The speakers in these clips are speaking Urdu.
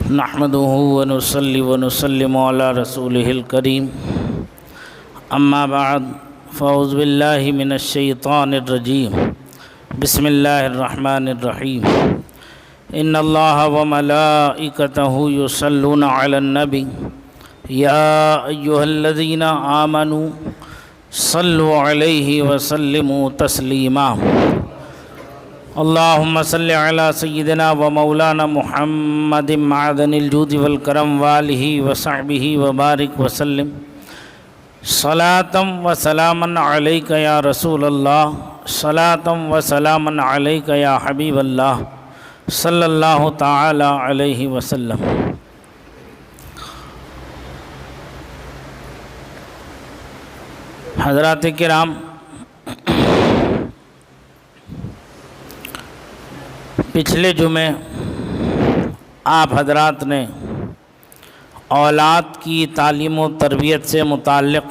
نحمده ونصلي ونسلم على رسوله الكريم اما بعد فاعوذ بالله من الشيطان الرجيم بسم الله الرحمن الرحيم ان الله وملائكته يصلون على النبي يا ايها الذين آمنوا صلوا عليه وسلموا تسليما اللهم صل على سيدنا ومولانا محمد معدن الجود والكرم وآله وصحبه وبارك وسلم صلاة وسلاما عليك يا رسول الله صلاة وسلاما عليك يا حبيب الله صلی اللہ تعالی علیہ وسلم۔ حضرات کرام، پچھلے جمعے آپ حضرات نے اولاد کی تعلیم و تربیت سے متعلق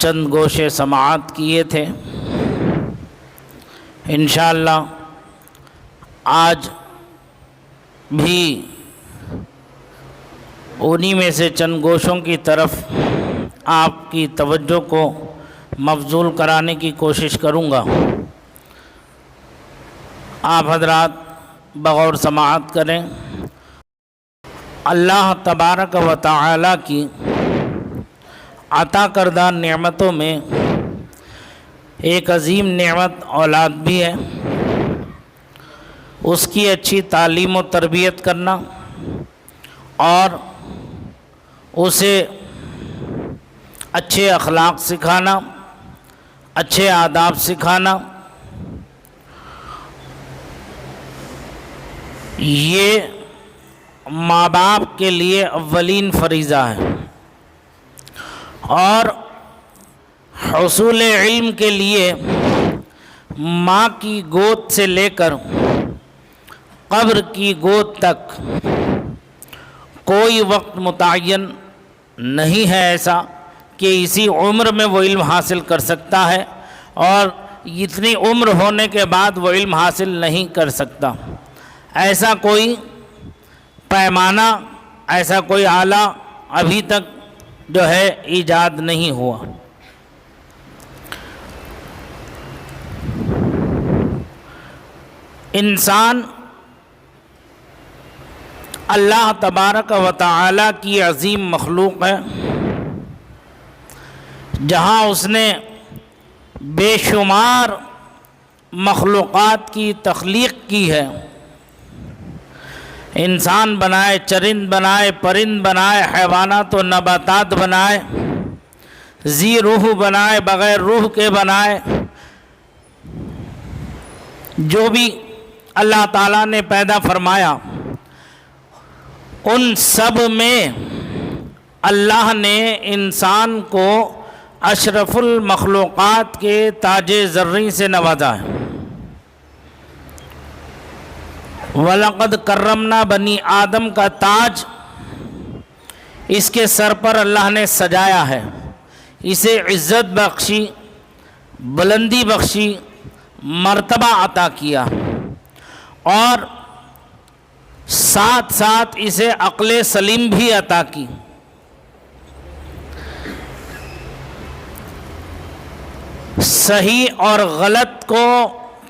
چند گوشے سماعت کیے تھے۔ انشاءاللہ آج بھی انہی میں سے چند گوشوں کی طرف آپ کی توجہ کو مبذول کرانے کی کوشش کروں گا۔ آپ حضرات بغور سماعت کریں۔ اللہ تبارک و تعالی کی عطا کردہ نعمتوں میں ایک عظیم نعمت اولاد بھی ہے۔ اس کی اچھی تعلیم و تربیت کرنا اور اسے اچھے اخلاق سکھانا، اچھے آداب سکھانا، یہ ماں باپ کے لیے اولین فریضہ ہے، اور حصول علم کے لیے ماں کی گود سے لے کر قبر کی گود تک کوئی وقت متعین نہیں ہے ایسا کہ اسی عمر میں وہ علم حاصل کر سکتا ہے اور اتنی عمر ہونے کے بعد وہ علم حاصل نہیں کر سکتا۔ ایسا کوئی پیمانہ، ایسا کوئی آلہ ابھی تک جو ہے ایجاد نہیں ہوا۔ انسان اللہ تبارک و تعالی کی عظیم مخلوق ہے، جہاں اس نے بے شمار مخلوقات کی تخلیق کی ہے۔ انسان بنائے، چرند بنائے، پرند بنائے، حیوانات و نباتات بنائے، ذی روح بنائے، بغیر روح کے بنائے، جو بھی اللہ تعالیٰ نے پیدا فرمایا ان سب میں اللہ نے انسان کو اشرف المخلوقات کے تاج زریں سے نوازا ہے۔ وَلَقَدْ كَرَّمْنَا بَنِي آدم کا تاج اس کے سر پر اللہ نے سجایا ہے، اسے عزت بخشی، بلندی بخشی، مرتبہ عطا کیا، اور ساتھ ساتھ اسے عقل سلیم بھی عطا کی۔ صحیح اور غلط کو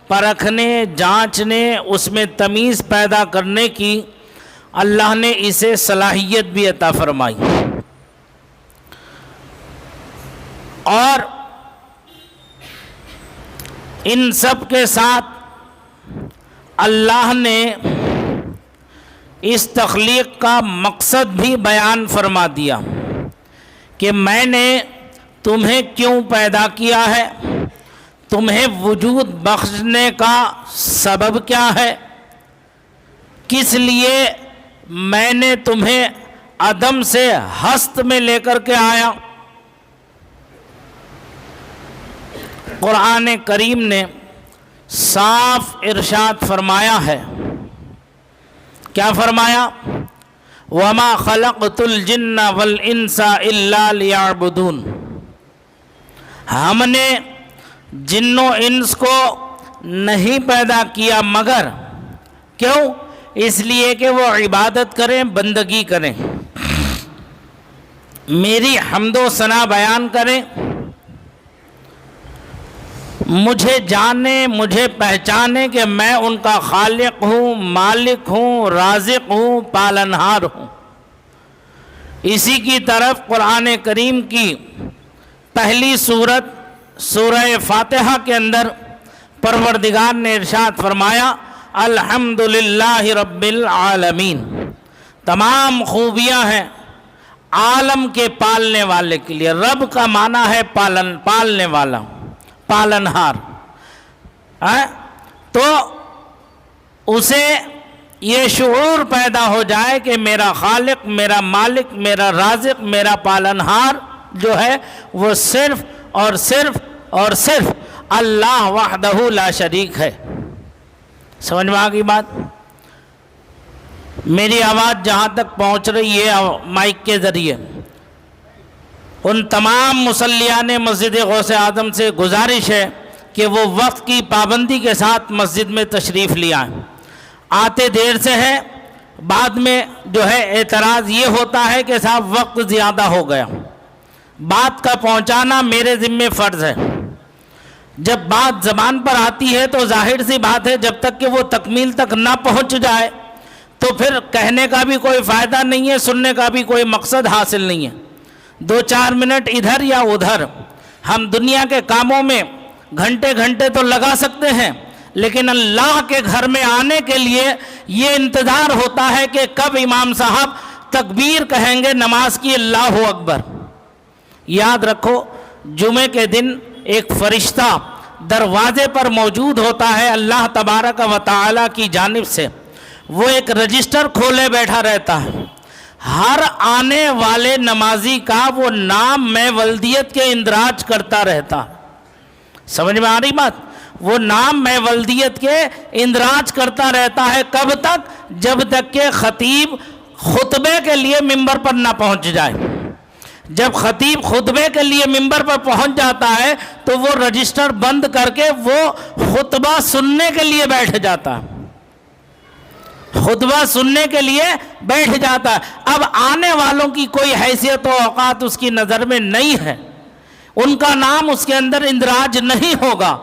پرکھنے، جانچنے، اس میں تمیز پیدا کرنے کی اللہ نے اسے صلاحیت بھی عطا فرمائی، اور ان سب کے ساتھ اللہ نے اس تخلیق کا مقصد بھی بیان فرما دیا کہ میں نے تمہیں کیوں پیدا کیا ہے، تمہیں وجود بخشنے کا سبب کیا ہے، کس لیے میں نے تمہیں عدم سے ہست میں لے کر کے آیا۔ قرآن کریم نے صاف ارشاد فرمایا ہے، کیا فرمایا؟ وَمَا خَلَقْتُ الْجِنَّ وَالْإِنسَ إِلَّا لِيَعْبُدُونَ، ہم نے جن و انس کو نہیں پیدا کیا مگر کیوں اس لیے کہ وہ عبادت کریں، بندگی کریں، میری حمد و ثنا بیان کریں، مجھے جانے، مجھے پہچانے کہ میں ان کا خالق ہوں، مالک ہوں، رازق ہوں، پالنہار ہوں۔ اسی کی طرف قرآن کریم کی پہلی سورت سورہ فاتحہ کے اندر پروردگار نے ارشاد فرمایا الحمدللہ رب العالمین، تمام خوبیاں ہیں عالم کے پالنے والے کے لیے۔ رب کا معنی ہے پالنے والا، پالنہار، تو اسے یہ شعور پیدا ہو جائے کہ میرا خالق، میرا مالک، میرا رازق، میرا پالنہار جو ہے وہ صرف اور صرف اور صرف اللہ وحدہ لا شریک ہے۔ سمجھ میں آ گئی بات؟ میری آواز جہاں تک پہنچ رہی ہے مائک کے ذریعے، ان تمام مصلیان مسجد غوث اعظم سے گزارش ہے کہ وہ وقت کی پابندی کے ساتھ مسجد میں تشریف لے آئیں۔ آتے دیر سے ہے، بعد میں جو ہے اعتراض یہ ہوتا ہے کہ صاحب وقت زیادہ ہو گیا۔ بات کا پہنچانا میرے ذمہ فرض ہے۔ جب بات زبان پر آتی ہے تو ظاہر سی بات ہے جب تک کہ وہ تکمیل تک نہ پہنچ جائے تو پھر کہنے کا بھی کوئی فائدہ نہیں ہے، سننے کا بھی کوئی مقصد حاصل نہیں ہے۔ 2-4 منٹ ادھر یا ادھر ہم دنیا کے کاموں میں گھنٹے گھنٹے تو لگا سکتے ہیں، لیکن اللہ کے گھر میں آنے کے لیے یہ انتظار ہوتا ہے کہ کب امام صاحب تکبیر کہیں گے نماز کی، اللہ اکبر۔ یاد رکھو جمعے کے دن ایک فرشتہ دروازے پر موجود ہوتا ہے اللہ تبارک و تعالی کی جانب سے، وہ ایک رجسٹر کھولے بیٹھا رہتا ہے، ہر آنے والے نمازی کا وہ نام میں ولدیت کے اندراج کرتا رہتا ہے۔ سمجھ میں آ رہی بات؟ وہ نام میں ولدیت کے اندراج کرتا رہتا ہے، کب تک؟ جب تک کہ خطیب خطبے کے لیے ممبر پر نہ پہنچ جائے۔ جب خطیب خطبے کے لیے ممبر پر پہنچ جاتا ہے تو وہ رجسٹر بند کر کے وہ خطبہ سننے کے لیے بیٹھ جاتا ہے، خطبہ سننے کے لیے بیٹھ جاتا ہے۔ اب آنے والوں کی کوئی حیثیت و اوقات اس کی نظر میں نہیں ہے، ان کا نام اس کے اندر اندراج نہیں ہوگا،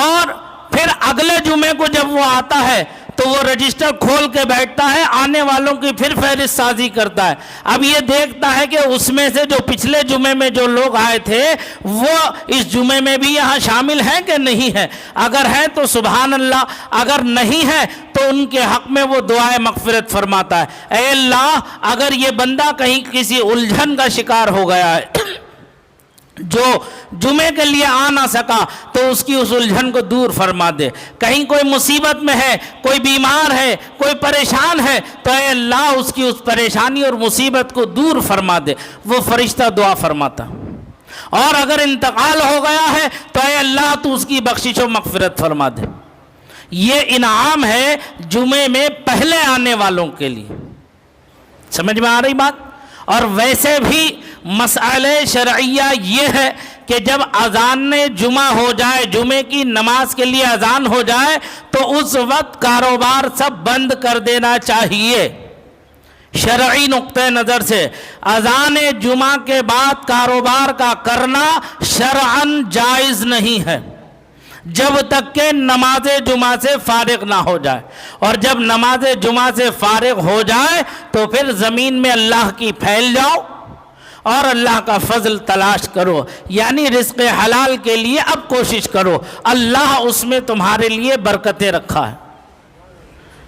اور پھر اگلے جمعے کو جب وہ آتا ہے تو وہ رجسٹر کھول کے بیٹھتا ہے، آنے والوں کی پھر فہرست سازی کرتا ہے۔ اب یہ دیکھتا ہے کہ اس میں سے جو پچھلے جمعے میں جو لوگ آئے تھے وہ اس جمعے میں بھی یہاں شامل ہیں کہ نہیں ہیں، اگر ہیں تو سبحان اللہ، اگر نہیں ہے تو ان کے حق میں وہ دعائے مغفرت فرماتا ہے، اے اللہ اگر یہ بندہ کہیں کسی الجھن کا شکار ہو گیا ہے، جو جمعے کے لیے آ نہ سکا تو اس کی اس الجھن کو دور فرما دے، کہیں کوئی مصیبت میں ہے، کوئی بیمار ہے، کوئی پریشان ہے تو اے اللہ اس کی اس پریشانی اور مصیبت کو دور فرما دے، وہ فرشتہ دعا فرماتا۔ اور اگر انتقال ہو گیا ہے تو اے اللہ تو اس کی بخشش و مغفرت فرما دے۔ یہ انعام ہے جمعے میں پہلے آنے والوں کے لیے۔ سمجھ میں آ رہی بات؟ اور ویسے بھی مسئلہ شرعیہ یہ ہے کہ جب اذان جمعہ ہو جائے، جمعے کی نماز کے لیے اذان ہو جائے تو اس وقت کاروبار سب بند کر دینا چاہیے۔ شرعی نقطہ نظر سے اذان جمعہ کے بعد کاروبار کا کرنا شرعاً جائز نہیں ہے جب تک کہ نماز جمعہ سے فارغ نہ ہو جائے، اور جب نماز جمعہ سے فارغ ہو جائے تو پھر زمین میں اللہ کی پھیل جاؤ اور اللہ کا فضل تلاش کرو، یعنی رزق حلال کے لیے اب کوشش کرو، اللہ اس میں تمہارے لیے برکتیں رکھا ہے۔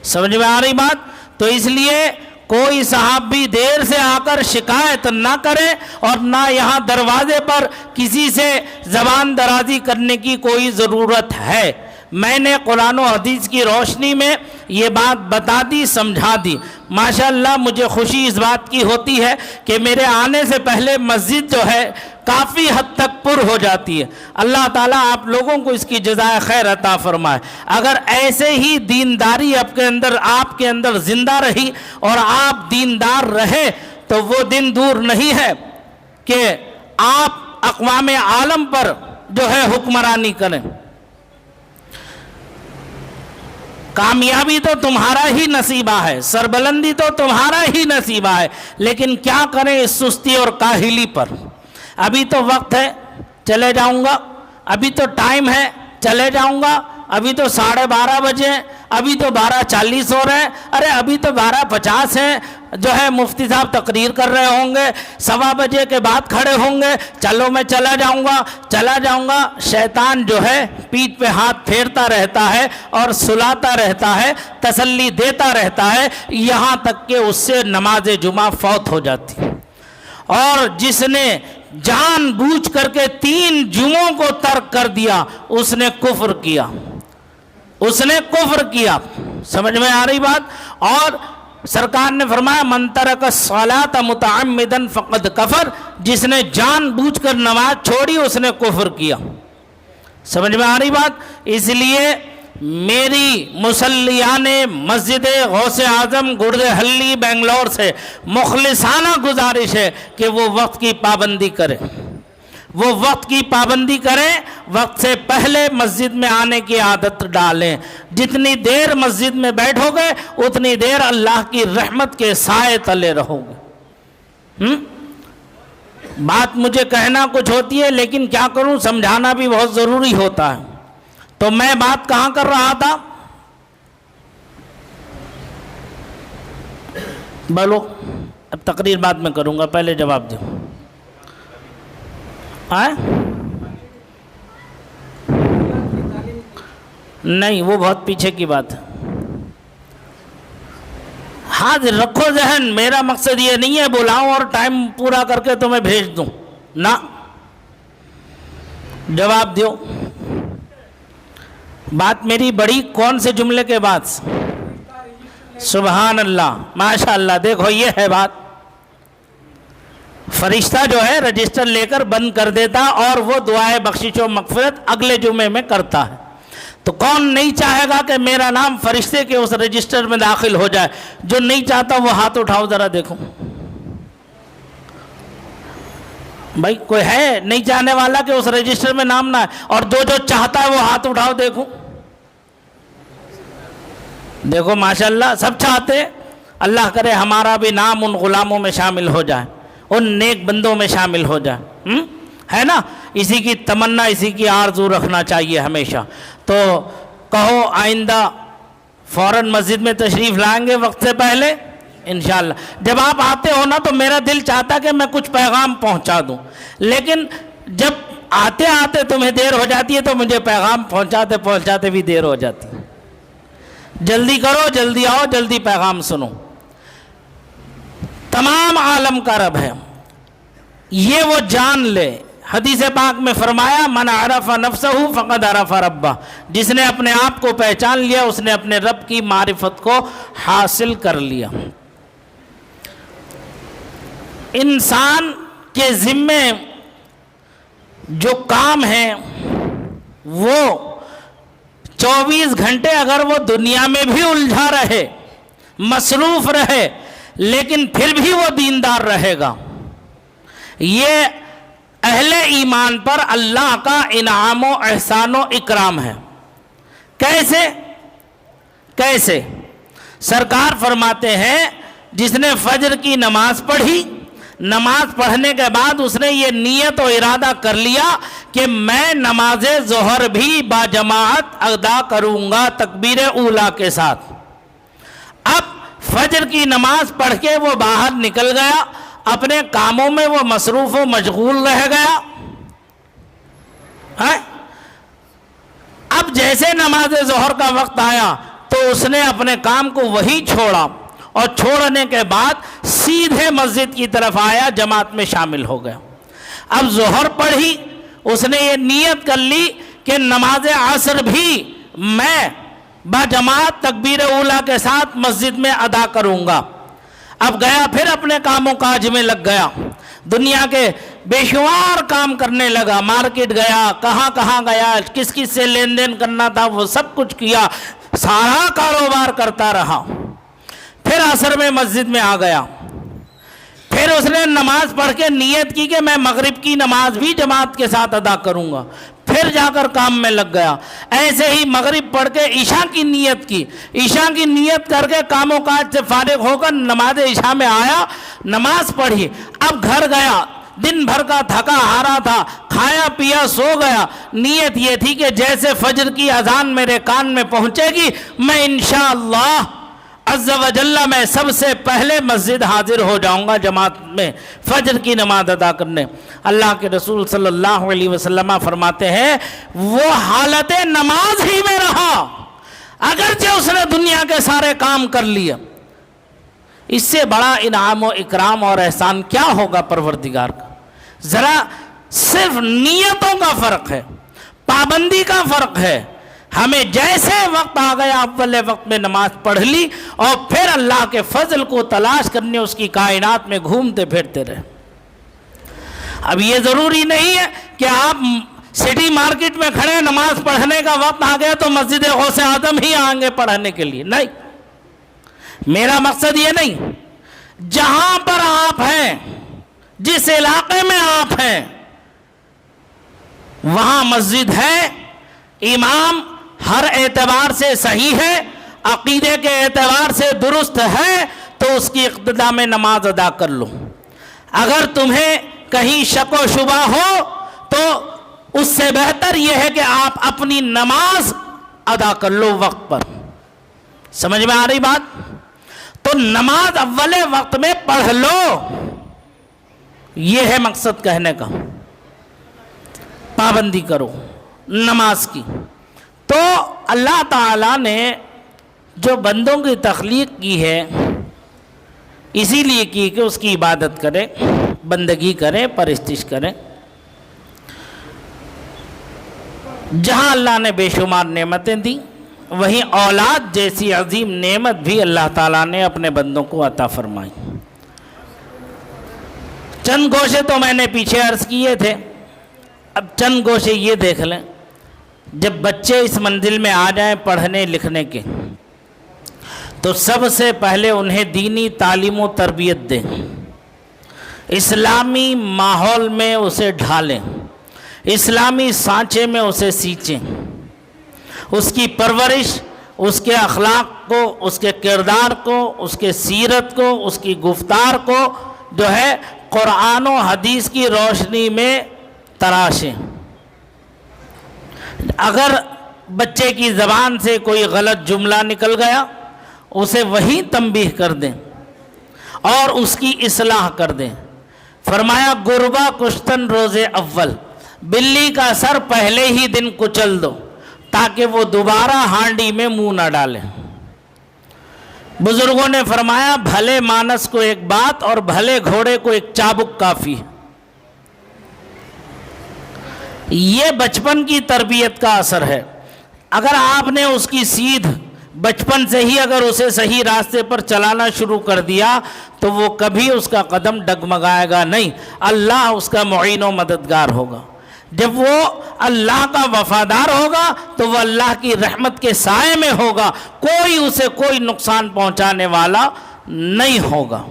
سمجھ میں آ رہی بات؟ تو اس لیے کوئی صحابی دیر سے آ کر شکایت نہ کرے، اور نہ یہاں دروازے پر کسی سے زبان درازی کرنے کی کوئی ضرورت ہے۔ میں نے قرآن و حدیث کی روشنی میں یہ بات بتا دی، سمجھا دی۔ ماشاءاللہ مجھے خوشی اس بات کی ہوتی ہے کہ میرے آنے سے پہلے مسجد جو ہے کافی حد تک پر ہو جاتی ہے۔ اللہ تعالیٰ آپ لوگوں کو اس کی جزائے خیر عطا فرمائے۔ اگر ایسے ہی دینداری آپ کے اندر زندہ رہی اور آپ دیندار رہے تو وہ دن دور نہیں ہے کہ آپ اقوام عالم پر جو ہے حکمرانی کریں۔ کامیابی تو تمہارا ہی نصیبہ ہے، سربلندی تو تمہارا ہی نصیبہ ہے، لیکن کیا کریں اس سستی اور کاہلی پر؟ ابھی تو وقت ہے چلے جاؤں گا، ابھی تو ٹائم ہے چلے جاؤں گا، ابھی تو 12:30 بجے، ابھی تو 12:40 ہو رہے ہیں، ارے ابھی تو 12:50 ہیں، جو ہے مفتی صاحب تقریر کر رہے ہوں گے، 1:15 بجے کے بعد کھڑے ہوں گے، چلو میں چلا جاؤں گا۔ شیطان جو ہے پیٹھ پہ ہاتھ پھیرتا رہتا ہے اور سلاتا رہتا ہے، تسلی دیتا رہتا ہے، یہاں تک کہ اس سے نماز جمعہ فوت ہو جاتی۔ اور جس نے جان بوجھ کر کے 3 جمعوں کو ترک کر دیا، اس نے کفر کیا، سمجھ میں آ رہی بات؟ اور سرکار نے فرمایا من ترک الصلاۃ متعمدا فقد کفر، جس نے جان بوجھ کر نماز چھوڑی اس نے کفر کیا۔ سمجھ میں آ رہی بات؟ اس لیے میری مسلیان مسجد غوث اعظم گرد حلی بنگلور سے مخلصانہ گزارش ہے کہ وہ وقت کی پابندی کریں، وقت سے پہلے مسجد میں آنے کی عادت ڈالیں۔ جتنی دیر مسجد میں بیٹھو گے اتنی دیر اللہ کی رحمت کے سائے تلے رہو گے۔ بات مجھے کہنا کچھ ہوتی ہے، لیکن کیا کروں، سمجھانا بھی بہت ضروری ہوتا ہے۔ تو میں بات کہاں کر رہا تھا؟ بولو، اب تقریر بعد میں کروں گا، پہلے جواب دو۔ نہیں، وہ بہت پیچھے کی بات ہے۔ حاضر رکھو ذہن، میرا مقصد یہ نہیں ہے بلاؤں اور ٹائم پورا کر کے تمہیں بھیج دوں، نہ، جواب دو۔ بات میری بڑی کون سے جملے کے بعد؟ سبحان اللہ، ماشاء اللہ، دیکھو یہ ہے بات۔ فرشتہ جو ہے رجسٹر لے کر بند کر دیتا اور وہ دعائے بخشش و مغفرت اگلے جمعے میں کرتا ہے۔ تو کون نہیں چاہے گا کہ میرا نام فرشتے کے اس رجسٹر میں داخل ہو جائے؟ جو نہیں چاہتا وہ ہاتھ اٹھاؤ ذرا دیکھو۔ بھائی کوئی ہے نہیں چاہنے والا کہ اس رجسٹر میں نام نہ ہے؟ اور جو چاہتا ہے وہ ہاتھ اٹھاؤ دیکھو۔ دیکھو ماشاءاللہ سب چاہتے، اللہ کرے ہمارا بھی نام ان غلاموں میں شامل ہو جائے، ان نیک بندوں میں شامل ہو جائے، ہے نا؟ اسی کی تمنا، اسی کی آرزو رکھنا چاہیے ہمیشہ۔ تو کہو آئندہ فوراً مسجد میں تشریف لائیں گے وقت سے پہلے انشاءاللہ۔ جب آپ آتے ہو نا تو میرا دل چاہتا کہ میں کچھ پیغام پہنچا دوں، لیکن جب آتے آتے تمہیں دیر ہو جاتی ہے تو مجھے پیغام پہنچاتے پہنچاتے بھی دیر ہو جاتی ہے۔ جلدی کرو، جلدی آؤ، جلدی پیغام سنو۔ تمام عالم کا رب ہے، یہ وہ جان لے۔ حدیث پاک میں فرمایا من عرف نفسہ فقد عرف ربہ، جس نے اپنے آپ کو پہچان لیا اس نے اپنے رب کی معرفت کو حاصل کر لیا۔ انسان کے ذمے جو کام ہیں وہ 24 گھنٹے اگر وہ دنیا میں بھی الجھا رہے، مصروف رہے، لیکن پھر بھی وہ دیندار رہے گا۔ یہ اہل ایمان پر اللہ کا انعام و احسان و اکرام ہے۔ کیسے؟ سرکار فرماتے ہیں جس نے فجر کی نماز پڑھی، نماز پڑھنے کے بعد اس نے یہ نیت و ارادہ کر لیا کہ میں نماز ظہر بھی باجماعت ادا کروں گا تکبیر اولیٰ کے ساتھ۔ اب فجر کی نماز پڑھ کے وہ باہر نکل گیا، اپنے کاموں میں وہ مصروف و مشغول رہ گیا۔ اب جیسے نماز ظہر کا وقت آیا تو اس نے اپنے کام کو وہی چھوڑا، اور چھوڑنے کے بعد سیدھے مسجد کی طرف آیا، جماعت میں شامل ہو گیا۔ اب ظہر پڑھی، اس نے یہ نیت کر لی کہ نماز عصر بھی میں باجماعت تکبیر اولیٰ کے ساتھ مسجد میں ادا کروں گا۔ اب گیا، پھر اپنے کاموں کاج میں لگ گیا، دنیا کے بے شمار کام کرنے لگا، مارکیٹ گیا، کہاں گیا، کس سے لین دین کرنا تھا وہ سب کچھ کیا، سارا کاروبار کرتا رہا۔ پھر عصر میں مسجد میں آ گیا، پھر اس نے نماز پڑھ کے نیت کی کہ میں مغرب کی نماز بھی جماعت کے ساتھ ادا کروں گا۔ پھر پھر جا کر کام میں لگ گیا. ایسے ہی مغرب پڑھ کے عشاء کی نیت کی, عشاء کی نیت کر کے کاموں کاج سے فارغ ہو کر نماز عشاء میں آیا, نماز پڑھی, اب گھر گیا, دن بھر کا تھکا ہارا تھا, کھایا پیا سو گیا. نیت یہ تھی کہ جیسے فجر کی اذان میرے کان میں پہنچے گی میں انشاءاللہ عز و جل میں سب سے پہلے مسجد حاضر ہو جاؤں گا جماعت میں فجر کی نماز ادا کرنے. اللہ کے رسول صلی اللہ علیہ وسلم فرماتے ہیں وہ حالت نماز ہی میں رہا اگرچہ اس نے دنیا کے سارے کام کر لیے. اس سے بڑا انعام و اکرام اور احسان کیا ہوگا پروردگار کا؟ ذرا صرف نیتوں کا فرق ہے, پابندی کا فرق ہے. ہمیں جیسے وقت آ گیا اول وقت میں نماز پڑھ لی اور پھر اللہ کے فضل کو تلاش کرنے اس کی کائنات میں گھومتے پھرتے رہے. اب یہ ضروری نہیں ہے کہ آپ سٹی مارکیٹ میں کھڑے نماز پڑھنے کا وقت آ گیا تو مسجد غوث اعظم ہی آئیں گے پڑھنے کے لیے. نہیں, میرا مقصد یہ نہیں. جہاں پر آپ ہیں, جس علاقے میں آپ ہیں, وہاں مسجد ہے, امام ہر اعتبار سے صحیح ہے, عقیدے کے اعتبار سے درست ہے, تو اس کی اقتداء میں نماز ادا کر لو. اگر تمہیں کہیں شک و شبہ ہو تو اس سے بہتر یہ ہے کہ آپ اپنی نماز ادا کر لو وقت پر. سمجھ میں آ رہی بات؟ تو نماز اول وقت میں پڑھ لو, یہ ہے مقصد کہنے کا. پابندی کرو نماز کی. تو اللہ تعالیٰ نے جو بندوں کی تخلیق کی ہے اسی لیے کی کہ اس کی عبادت کرے, بندگی کرے, پرستش کرے. جہاں اللہ نے بے شمار نعمتیں دی وہیں اولاد جیسی عظیم نعمت بھی اللہ تعالیٰ نے اپنے بندوں کو عطا فرمائی. چند گوشے تو میں نے پیچھے عرض کیے تھے, اب چند گوشے یہ دیکھ لیں. جب بچے اس منزل میں آ جائیں پڑھنے لکھنے کے تو سب سے پہلے انہیں دینی تعلیم و تربیت دیں, اسلامی ماحول میں اسے ڈھالیں, اسلامی سانچے میں اسے سینچیں. اس کی پرورش, اس کے اخلاق کو, اس کے کردار کو, اس کے سیرت کو, اس کی گفتار کو جو ہے قرآن و حدیث کی روشنی میں تراشیں. اگر بچے کی زبان سے کوئی غلط جملہ نکل گیا اسے وہی تنبیہ کر دیں اور اس کی اصلاح کر دیں. فرمایا گربہ کشتن روز اول, بلی کا سر پہلے ہی دن کچل دو تاکہ وہ دوبارہ ہانڈی میں منہ نہ ڈالے. بزرگوں نے فرمایا بھلے مانس کو ایک بات اور بھلے گھوڑے کو ایک چابک کافی ہے. یہ بچپن کی تربیت کا اثر ہے. اگر آپ نے اس کی سیدھ بچپن سے ہی اگر اسے صحیح راستے پر چلانا شروع کر دیا تو وہ کبھی اس کا قدم ڈگمگائے گا نہیں, اللہ اس کا معین و مددگار ہوگا. جب وہ اللہ کا وفادار ہوگا تو وہ اللہ کی رحمت کے سائے میں ہوگا, کوئی اسے کوئی نقصان پہنچانے والا نہیں ہوگا.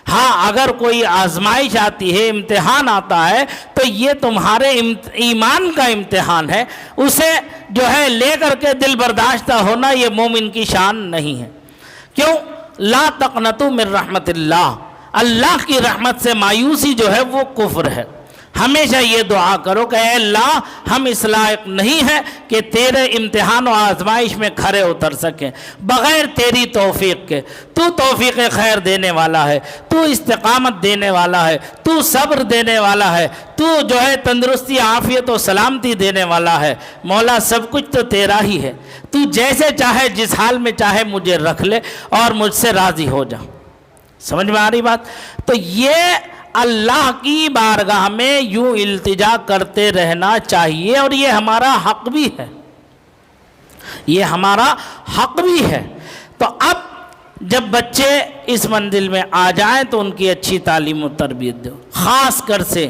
ہاں اگر کوئی آزمائش آتی ہے, امتحان آتا ہے تو یہ تمہارے ایمان کا امتحان ہے, اسے جو ہے لے کر کے دل برداشتہ ہونا یہ مومن کی شان نہیں ہے. کیوں؟ لا تقنطوا من رحمت اللہ, اللہ کی رحمت سے مایوسی جو ہے وہ کفر ہے. ہمیشہ یہ دعا کرو کہ اے اللہ ہم اس لائق نہیں ہیں کہ تیرے امتحان و آزمائش میں کھرے اتر سکیں بغیر تیری توفیق کے. تو توفیق خیر دینے والا ہے, تو استقامت دینے والا ہے, تو صبر دینے والا ہے, تو جو ہے تندرستی عافیت و سلامتی دینے والا ہے. مولا سب کچھ تو تیرا ہی ہے, تو جیسے چاہے جس حال میں چاہے مجھے رکھ لے اور مجھ سے راضی ہو جا. سمجھ میں آ رہی بات؟ تو یہ اللہ کی بارگاہ میں یوں التجا کرتے رہنا چاہیے اور یہ ہمارا حق بھی ہے, یہ ہمارا حق بھی ہے. تو اب جب بچے اس منزل میں آ جائیں تو ان کی اچھی تعلیم و تربیت دو, خاص کر سے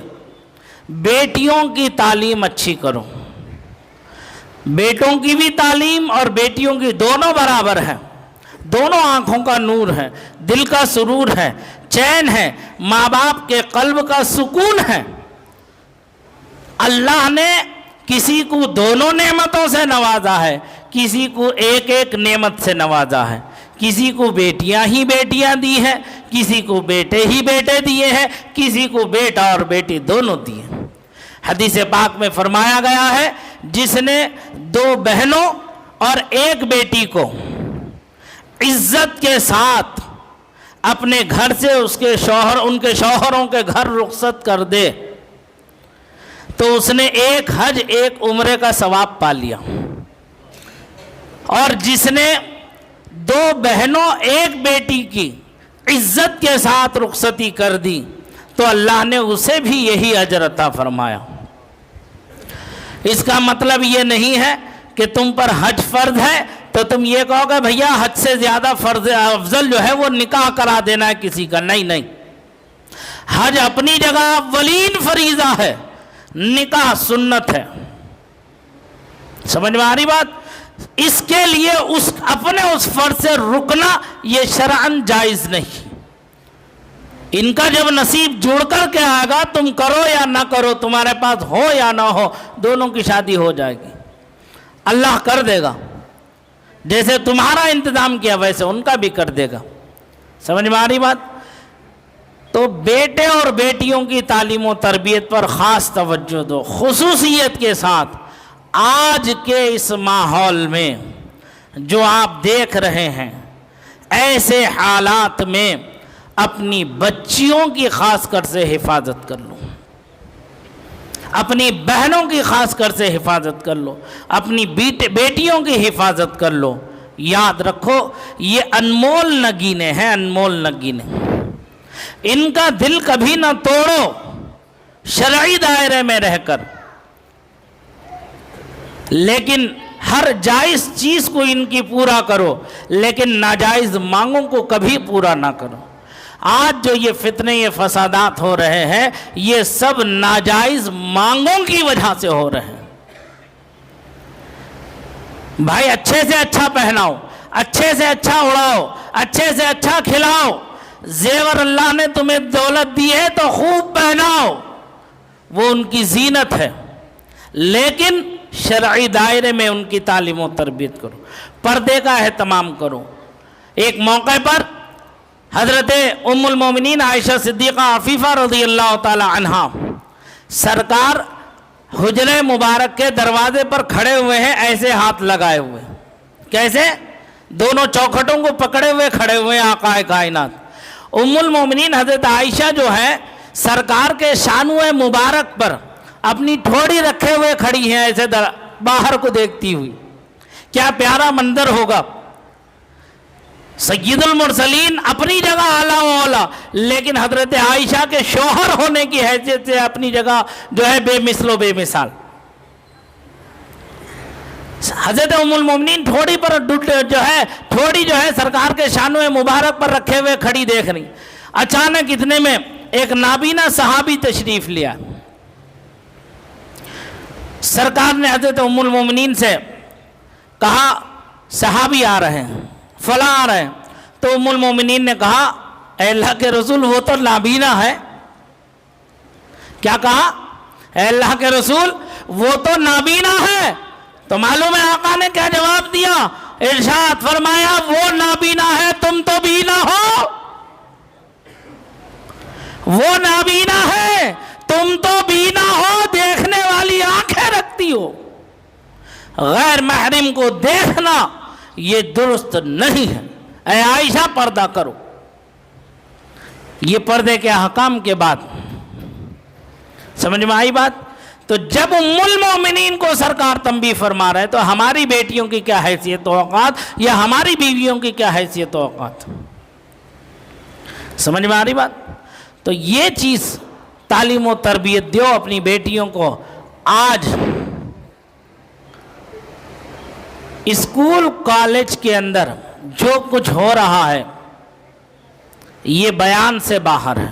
بیٹیوں کی تعلیم اچھی کرو. بیٹوں کی بھی تعلیم اور بیٹیوں کی دونوں برابر ہیں, دونوں آنکھوں کا نور ہے, دل کا سرور ہے, چین ہے, ماں باپ کے قلب کا سکون ہے. اللہ نے کسی کو دونوں نعمتوں سے نوازا ہے، کسی کو ایک ایک نعمت سے نوازا ہے، کسی کو بیٹیاں ہی بیٹیاں دی ہیں، کسی کو بیٹے ہی بیٹے دیے ہیں، کسی کو بیٹا اور بیٹی دونوں دیے۔ حدیث پاک میں فرمایا گیا ہے جس نے 2 بہنوں اور 1 بیٹی کو عزت کے ساتھ اپنے گھر سے ان کے شوہروں کے گھر رخصت کر دے تو اس نے 1 حج 1 عمرے کا ثواب پا لیا، اور جس نے 2 بہنوں 1 بیٹی کی عزت کے ساتھ رخصتی کر دی تو اللہ نے اسے بھی یہی اجر عطا فرمایا۔ اس کا مطلب یہ نہیں ہے کہ تم پر حج فرض ہے تو تم یہ کہو گے بھیا حج سے زیادہ فرض افضل جو ہے وہ نکاح کرا دینا ہے کسی کا، نہیں، حج اپنی جگہ اولین فریضہ ہے، نکاح سنت ہے۔ سمجھ میں آ رہی بات؟ اس کے لیے اپنے اس فرض سے رکنا یہ شرعاً جائز نہیں۔ ان کا جب نصیب جڑ کر کے آئے گا، تم کرو یا نہ کرو، تمہارے پاس ہو یا نہ ہو، دونوں کی شادی ہو جائے گی، اللہ کر دے گا۔ جیسے تمہارا انتظام کیا ویسے ان کا بھی کر دے گا۔ سمجھ میں آ رہی بات؟ تو بیٹے اور بیٹیوں کی تعلیم و تربیت پر خاص توجہ دو، خصوصیت کے ساتھ۔ آج کے اس ماحول میں جو آپ دیکھ رہے ہیں، ایسے حالات میں اپنی بچیوں کی خاص کر سے حفاظت کر لو، اپنی بہنوں کی خاص کر سے حفاظت کر لو، اپنی بیٹیوں کی حفاظت کر لو۔ یاد رکھو یہ انمول نگینے ہیں، انمول نگینے، ان کا دل کبھی نہ توڑو شرعی دائرے میں رہ کر، لیکن ہر جائز چیز کو ان کی پورا کرو، لیکن ناجائز مانگوں کو کبھی پورا نہ کرو۔ آج جو یہ فتنے، یہ فسادات ہو رہے ہیں، یہ سب ناجائز مانگوں کی وجہ سے ہو رہے ہیں۔ بھائی اچھے سے اچھا پہناؤ، اچھے سے اچھا اڑاؤ، اچھے سے اچھا کھلاؤ، زیور اللہ نے تمہیں دولت دی ہے تو خوب پہناؤ، وہ ان کی زینت ہے، لیکن شرعی دائرے میں ان کی تعلیم و تربیت کرو، پردے کا اہتمام کرو۔ ایک موقع پر حضرت ام المومنین عائشہ صدیقہ عفیفہ رضی اللہ تعالی عنہا سرکار حجرہ مبارک کے دروازے پر کھڑے ہوئے ہیں، ایسے ہاتھ لگائے ہوئے، کیسے؟ دونوں چوکھٹوں کو پکڑے ہوئے کھڑے ہوئے ہیں آقا کائنات۔ ام المومنین حضرت عائشہ جو ہے سرکار کے شانوئے مبارک پر اپنی ٹھوڑی رکھے ہوئے کھڑی ہیں، ایسے باہر کو دیکھتی ہوئی۔ کیا پیارا منظر ہوگا! سید المرسلین اپنی جگہ اعلیٰ و اولیٰ، لیکن حضرت عائشہ کے شوہر ہونے کی حیثیت سے اپنی جگہ جو ہے بے مثل و بے مثال۔ حضرت ام المومنین ٹھوڑی جو ہے سرکار کے شانوئے مبارک پر رکھے ہوئے کھڑی دیکھ رہی۔ اچانک اتنے میں ایک نابینا صحابی تشریف لیا۔ سرکار نے حضرت ام المومنین سے کہا صحابی آ رہے ہیں، فلاں آ رہے ہیں، تو ام المومنین نے کہا اے اللہ کے رسول وہ تو نابینا ہے۔ کیا کہا؟ اے اللہ کے رسول وہ تو نابینا ہے۔ تو معلوم ہے آقا نے کیا جواب دیا؟ ارشاد فرمایا وہ نابینا ہے، تم تو بینا ہو۔ وہ نابینا ہے، تم تو بینا ہو، دیکھنے والی آنکھیں رکھتی ہو۔ غیر محرم کو دیکھنا یہ درست نہیں ہے۔ اے عائشہ پردہ کرو۔ یہ پردے کے احکام کے بعد سمجھ میں آئی بات؟ تو جب ام المومنین کو سرکار تنبیہ فرما رہے تو ہماری بیٹیوں کی کیا حیثیت و اوقات، یا ہماری بیویوں کی کیا حیثیت و اوقات؟ سمجھ میں آ رہی بات؟ تو یہ چیز تعلیم و تربیت دیو اپنی بیٹیوں کو۔ آج اسکول کالج کے اندر جو کچھ ہو رہا ہے یہ بیان سے باہر ہے۔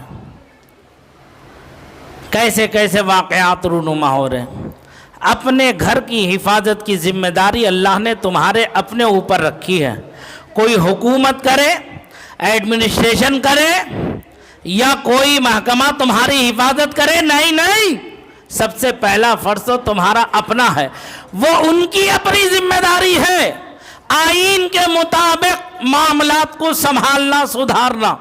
کیسے کیسے واقعات رونما ہو رہے ہیں۔ اپنے گھر کی حفاظت کی ذمہ داری اللہ نے تمہارے اپنے اوپر رکھی ہے۔ کوئی حکومت کرے، ایڈمنسٹریشن کرے، یا کوئی محکمہ تمہاری حفاظت کرے، نہیں، سب سے پہلا فرض تو تمہارا اپنا ہے، وہ ان کی اپنی ذمہ داری ہے آئین کے مطابق معاملات کو سنبھالنا سدھارنا،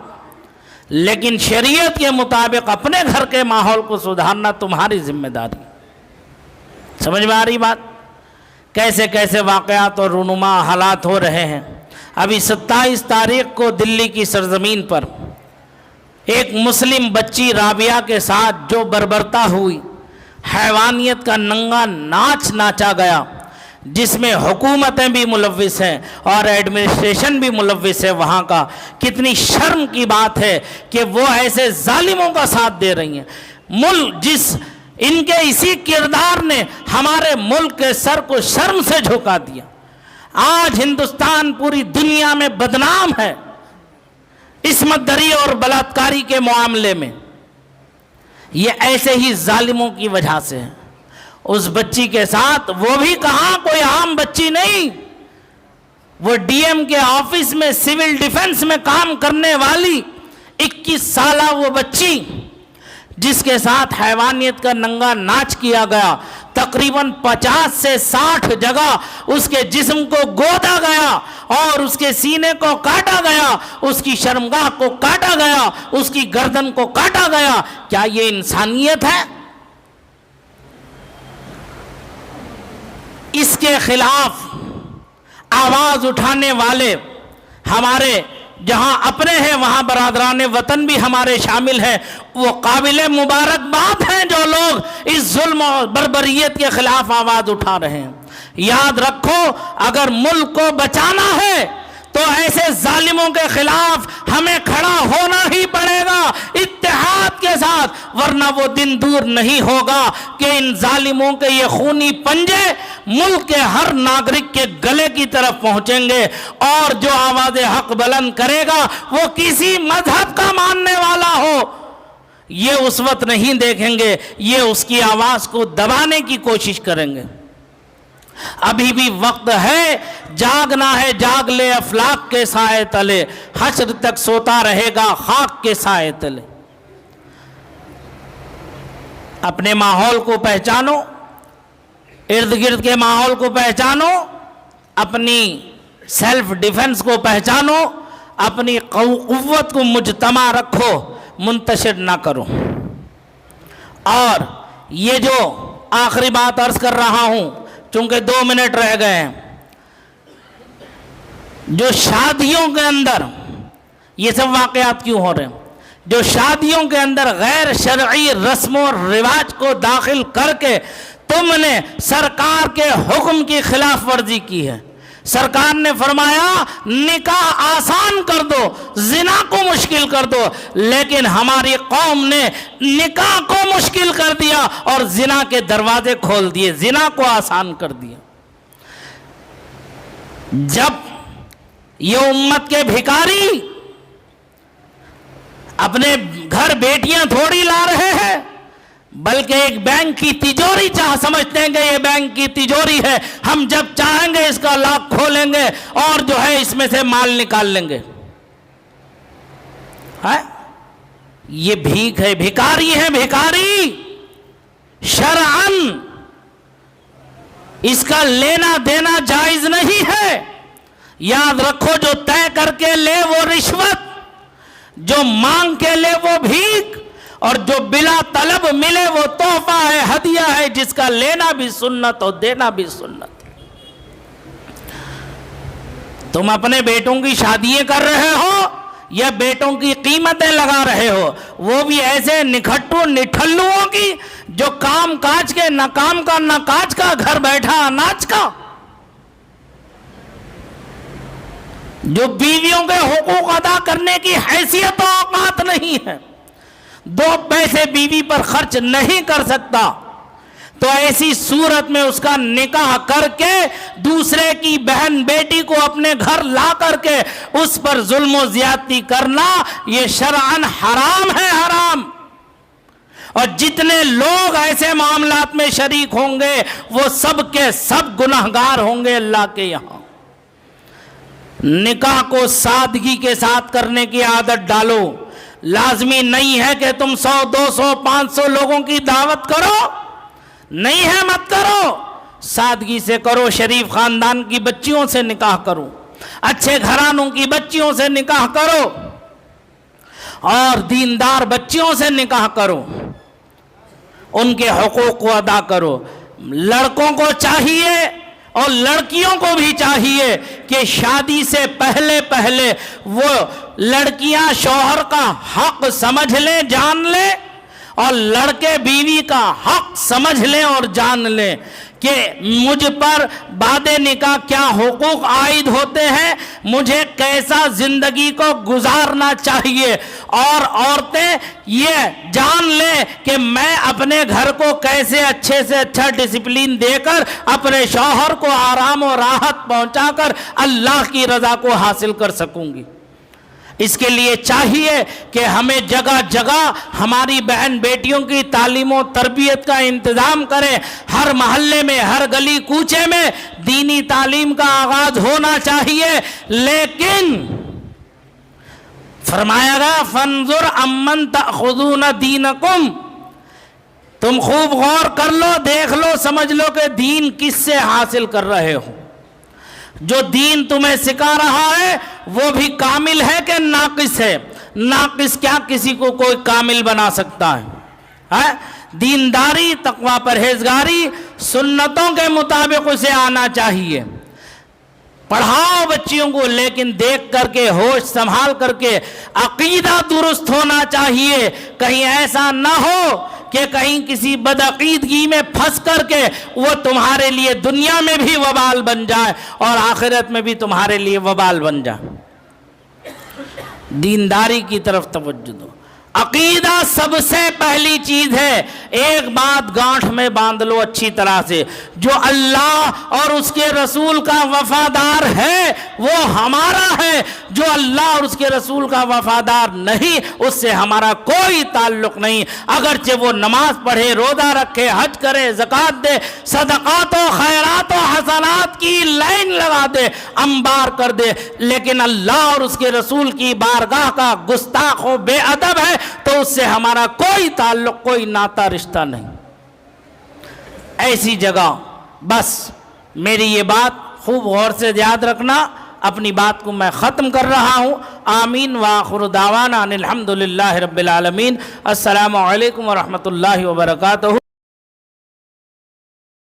لیکن شریعت کے مطابق اپنے گھر کے ماحول کو سدھارنا تمہاری ذمہ داری۔ سمجھ میں آ رہی بات؟ کیسے کیسے واقعات اور رونما حالات ہو رہے ہیں۔ ابھی 27 تاریخ کو دلی کی سرزمین پر ایک مسلم بچی رابعہ کے ساتھ جو بربرتا ہوئی، حیوانیت کا ننگا ناچ ناچا گیا، جس میں حکومتیں بھی ملوث ہیں اور ایڈمنسٹریشن بھی ملوث ہے وہاں کا، کتنی شرم کی بات ہے کہ وہ ایسے ظالموں کا ساتھ دے رہی ہیں۔ ملک جس ان کے اسی کردار نے ہمارے ملک کے سر کو شرم سے جھکا دیا۔ آج ہندوستان پوری دنیا میں بدنام ہے عصمت دری اور بلاత్కాری کے معاملے میں، یہ ایسے ہی ظالموں کی وجہ سے ہے۔ اس بچی کے ساتھ، وہ بھی کہاں کوئی عام بچی نہیں، وہ ڈی ایم کے آفس میں سول ڈیفنس میں کام کرنے والی 21 سالہ وہ بچی، جس کے ساتھ حیوانیت کا ننگا ناچ کیا گیا، تقریباً 50 سے 60 جگہ اس کے جسم کو گودا گیا اور اس کے سینے کو کاٹا گیا، اس کی شرمگاہ کو کاٹا گیا، اس کی گردن کو کاٹا گیا۔ کیا یہ انسانیت ہے؟ اس کے خلاف آواز اٹھانے والے ہمارے جہاں اپنے ہیں وہاں برادران وطن بھی ہمارے شامل ہیں، وہ قابل مبارکباد ہیں جو لوگ اس ظلم اور بربریت کے خلاف آواز اٹھا رہے ہیں۔ یاد رکھو، اگر ملک کو بچانا ہے تو ایسے ظالموں کے خلاف ہمیں کھڑا ہونا ہی پڑے گا اتحاد کے ساتھ، ورنہ وہ دن دور نہیں ہوگا کہ ان ظالموں کے یہ خونی پنجے ملک کے ہر ناگرک کے گلے کی طرف پہنچیں گے، اور جو آواز حق بلند کرے گا وہ کسی مذہب کا ماننے والا ہو، یہ اس وقت نہیں دیکھیں گے، یہ اس کی آواز کو دبانے کی کوشش کریں گے۔ ابھی بھی وقت ہے، جاگنا ہے، جاگ لے افلاک کے سائے تلے، حشر تک سوتا رہے گا خاک کے سائے تلے۔ اپنے ماحول کو پہچانو، ارد گرد کے ماحول کو پہچانو، اپنی سیلف ڈیفنس کو پہچانو، اپنی قوت کو مجتمع رکھو، منتشر نہ کرو۔ اور یہ جو آخری بات عرض کر رہا ہوں، چونکہ 2 منٹ رہ گئے ہیں، جو شادیوں کے اندر یہ سب واقعات کیوں ہو رہے ہیں؟ جو شادیوں کے اندر غیر شرعی رسم و رواج کو داخل کر کے تم نے سرکار کے حکم کی خلاف ورزی کی ہے۔ سرکار نے فرمایا نکاح آسان کر دو، زنا کو مشکل کر دو، لیکن ہماری قوم نے نکاح کو مشکل کر دیا اور زنا کے دروازے کھول دیے، زنا کو آسان کر دیا۔ جب یہ امت کے بھکاری اپنے گھر بیٹیاں تھوڑی لا رہے ہیں، بلکہ ایک بینک کی تجوری سمجھتے ہیں کہ یہ بینک کی تجوری ہے، ہم جب چاہیں گے اس کا لاک کھولیں گے اور جو ہے اس میں سے مال نکال لیں گے۔ یہ بھیک ہے، بھکاری ہے، بھکاری شرعاً اس کا لینا دینا جائز نہیں ہے۔ یاد رکھو، جو طے کر کے لے وہ رشوت، جو مانگ کے لے وہ بھیک، اور جو بلا طلب ملے وہ تحفہ ہے، ہدیہ ہے، جس کا لینا بھی سنت اور دینا بھی سنت۔ تم اپنے بیٹوں کی شادیاں کر رہے ہو یا بیٹوں کی قیمتیں لگا رہے ہو، وہ بھی ایسے نکھٹو نٹھلوؤں کی جو کام کاج کے نہ کام کا نہ کاج کا، گھر بیٹھا اناج کا، جو بیویوں کے حقوق ادا کرنے کی حیثیت و اوقات نہیں ہے، 2 پیسے بیوی پر خرچ نہیں کر سکتا، تو ایسی صورت میں اس کا نکاح کر کے دوسرے کی بہن بیٹی کو اپنے گھر لا کر کے اس پر ظلم و زیادتی کرنا یہ شرعاً حرام ہے، حرام۔ اور جتنے لوگ ایسے معاملات میں شریک ہوں گے وہ سب کے سب گناہگار ہوں گے اللہ کے یہاں۔ نکاح کو سادگی کے ساتھ کرنے کی عادت ڈالو۔ لازمی نہیں ہے کہ تم 100 200 500 لوگوں کی دعوت کرو، نہیں ہے مت کرو، سادگی سے کرو، شریف خاندان کی بچیوں سے نکاح کرو، اچھے گھرانوں کی بچیوں سے نکاح کرو اور دیندار بچیوں سے نکاح کرو، ان کے حقوق کو ادا کرو۔ لڑکوں کو چاہیے اور لڑکیوں کو بھی چاہیے کہ شادی سے پہلے پہلے وہ لڑکیاں شوہر کا حق سمجھ لیں، جان لیں، اور لڑکے بیوی کا حق سمجھ لیں اور جان لیں کہ مجھ پر بعد نکاح کیا حقوق عائد ہوتے ہیں، مجھے کیسا زندگی کو گزارنا چاہیے، اور عورتیں یہ جان لیں کہ میں اپنے گھر کو کیسے اچھے سے اچھا ڈسپلین دے کر اپنے شوہر کو آرام و راحت پہنچا کر اللہ کی رضا کو حاصل کر سکوں گی۔ اس کے لیے چاہیے کہ ہمیں جگہ جگہ ہماری بہن بیٹیوں کی تعلیم و تربیت کا انتظام کریں، ہر محلے میں، ہر گلی کوچے میں دینی تعلیم کا آغاز ہونا چاہیے۔ لیکن فرمایا گیا فانظر امن تأخذون دینکم، تم خوب غور کر لو، دیکھ لو، سمجھ لو کہ دین کس سے حاصل کر رہے ہو۔ جو دین تمہیں سکھا رہا ہے وہ بھی کامل ہے کہ ناقص ہے؟ ناقص کیا کسی کو کوئی کامل بنا سکتا ہے؟ دینداری، تقوی، پرہیزگاری سنتوں کے مطابق اسے آنا چاہیے۔ پڑھاؤ بچیوں کو، لیکن دیکھ کر کے، ہوش سنبھال کر کے، عقیدہ درست ہونا چاہیے۔ کہیں ایسا نہ ہو کہ کہیں کسی بدعقیدگی میں پھنس کر کے وہ تمہارے لیے دنیا میں بھی وبال بن جائے اور آخرت میں بھی تمہارے لیے وبال بن جائے۔ دینداری کی طرف توجہ دو۔ عقیدہ سب سے پہلی چیز ہے۔ ایک بات گانٹھ میں باندھ لو اچھی طرح سے، جو اللہ اور اس کے رسول کا وفادار ہے وہ ہمارا ہے، جو اللہ اور اس کے رسول کا وفادار نہیں اس سے ہمارا کوئی تعلق نہیں۔ اگرچہ وہ نماز پڑھے، روزہ رکھے، حج کرے، زکوٰۃ دے، صدقات و خیرات و حسنات کی لائن لگا دے، انبار کر دے، لیکن اللہ اور اس کے رسول کی بارگاہ کا گستاخ و بے ادب ہے تو اس سے ہمارا کوئی تعلق، کوئی ناطہ رشتہ نہیں۔ ایسی جگہ بس میری یہ بات خوب غور سے یاد رکھنا۔ اپنی بات کو میں ختم کر رہا ہوں۔ آمین وآخر دعوانا ان الحمدللہ رب العالمین۔ السلام علیکم ورحمۃ اللہ وبرکاتہ۔